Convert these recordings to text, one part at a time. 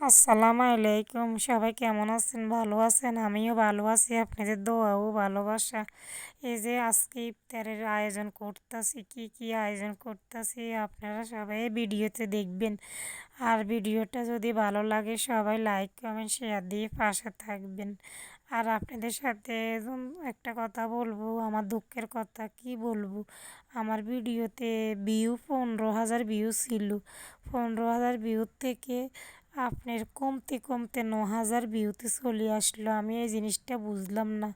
আসসালামু আলাইকুম, সবাই কেমন আছেন? ভালো আছেন? আমিও ভালো আছি, আপনাদের দোয়া ও ভালোবাসা। এই যে আজকে ইফতারের আয়োজন করতেছি, কি কি আয়োজন করতেছি আপনারা সবাই ভিডিওতে দেখবেন। আর ভিডিওটা যদি ভালো লাগে সবাই লাইক কমেন্ট শেয়ার দিয়ে পাশে থাকবেন। আর আপনাদের সাথে একটা কথা বলবো, আমার দুঃখের কথা কি বলবো। আমার ভিডিওতে 15,000 ভিউ ছিল। 15,000 ভিউ থেকে আপনার কমতে কমতে 9,000 ভিউতে চলে আসলো। আমি এই জিনিসটা বুঝলাম না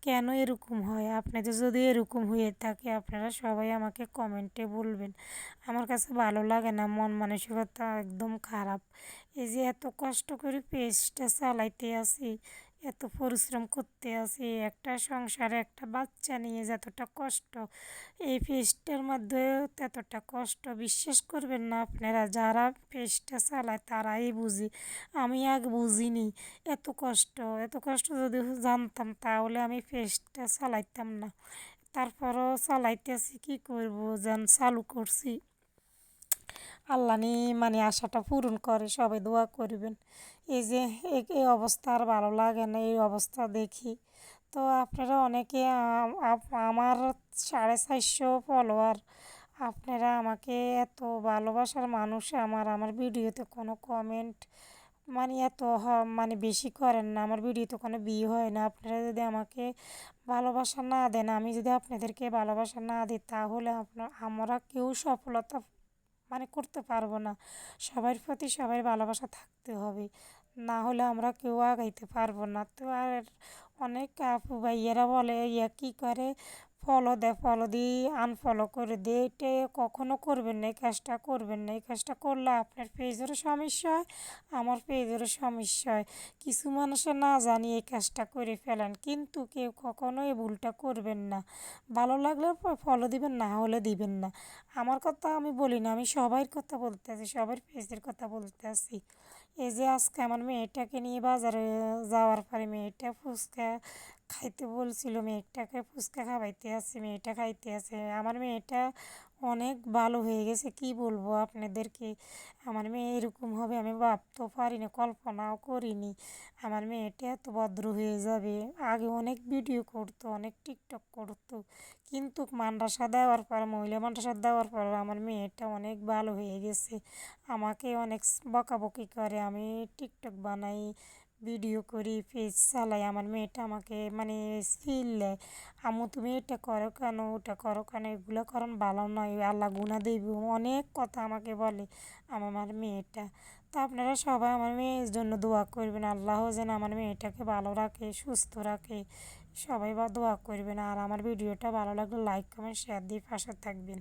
কেন এরকম হয়। আপনাদের যদি এরকম হয়ে থাকে আপনারা সবাই আমাকে কমেন্টে বলবেন। আমার কাছে ভালো লাগে না, মন মানসিকতা একদম খারাপ। এই যে এত কষ্ট করে পেজটা চালাইতে আছি, এত পরিশ্রম করতে আছি, একটা সংসারে একটা বাচ্চা নিয়ে যতটা কষ্ট, এই পেজটার মধ্যে ততটা কষ্ট বিশ্বাস করবেন না আপনারা। যারা পেজটা চালায় তারাই বুঝি, আমি আগে বুঝিনি এত কষ্ট যদি জানতাম তাহলে আমি পেজটা চালাইতাম না। তারপরও চালাইতেছি, কি করব, যেন চালু করছি। আল্লাহ নি মানে আশাটা পূরণ করে, সবাই দোয়া করবেন। এই যে এই অবস্থা আর ভালো লাগে না, এই অবস্থা দেখি। তো আপনারা অনেকে আমার 450 ফলোয়ার, আপনারা আমাকে এত ভালোবাসার মানুষ, আমার ভিডিওতে কোনো কমেন্ট এত মানে বেশি করেন না, আমার ভিডিওতে কোনো ভিউ হয় না। আপনারা যদি আমাকে ভালোবাসা না দেন, আমি যদি আপনাদেরকে ভালোবাসা না দিই তাহলে আমরা কেউ সফলতা করতে পারবো না। সবার প্রতি সবার ভালোবাসা থাকতে হবে, না হলে আমরা কেউ আগাইতে পারবো না। তো আর অনেক আপু ভাইয়েরা বলে ইয়া কী করে, ফলো দিয়ে আনফলো করে দিয়ে, এটা কখনো করবেন না, এই কাজটা করবেন না। এই কাজটা করলে আপনার পেজেরও সমস্যা হয়, আমার পেজেরও সমস্যা হয়। কিছু মানুষে না জানিয়ে এই কাজটা করে ফেলেন, কিন্তু কেউ কখনো এই ভুলটা করবেন না। ভালো লাগলে ফলো দিবেন, না হলে দিবেন না। আমার কথা আমি বলি না, আমি সবার কথা বলতে আছি, সবার পেজের কথা বলতে আছি। এই যে আজকে আমার মেয়েটাকে নিয়ে বাজারে যাওয়ার পরে মেয়েটা ফুচকা খাইতে বলছিল, মেয়েটাকে ফুচকা খাওয়াইতে আসছে, মেয়েটা খাইতে আছে। আমার মেয়েটা অনেক ভালো হয়ে গেছে, কি বলবো আপনাদেরকে। আমার মেয়ে এরকম হবে আমি ভাবতেও পারিনি, কল্পনাও করিনি। আমার মেয়েটা এত ভদ্র হয়ে যাবে। আগে অনেক ভিডিও করতো, অনেক টিকটক করতো, কিন্তু মাদ্রাসা দেওয়ার পর, মহিলা মাদ্রাসা দেওয়ার পর আমার মেয়েটা অনেক ভালো হয়ে গেছে। আমাকে অনেক বকাবকি করে, আমি টিকটক বানাই, ভিডিও করি, পেজ চালাই, আমার মেয়েটা আমাকে ফিল দেয়, আম্মু তুমি এটা করো কেন, ওটা করো কেন, এগুলো কারণ ভালো নয়, আল্লাহ গুণা দেব, অনেক কথা আমাকে বলে আমার মেয়েটা। তো আপনারা সবাই আমার মেয়ের জন্য দোয়া করবেন, আল্লাহ যেন আমার মেয়েটাকে ভালো রাখে, সুস্থ রাখে। সবাই দোয়া করবেন। আর আমার ভিডিওটা ভালো লাগলে লাইক কমেন্ট শেয়ার দিয়ে পাশে থাকবেন।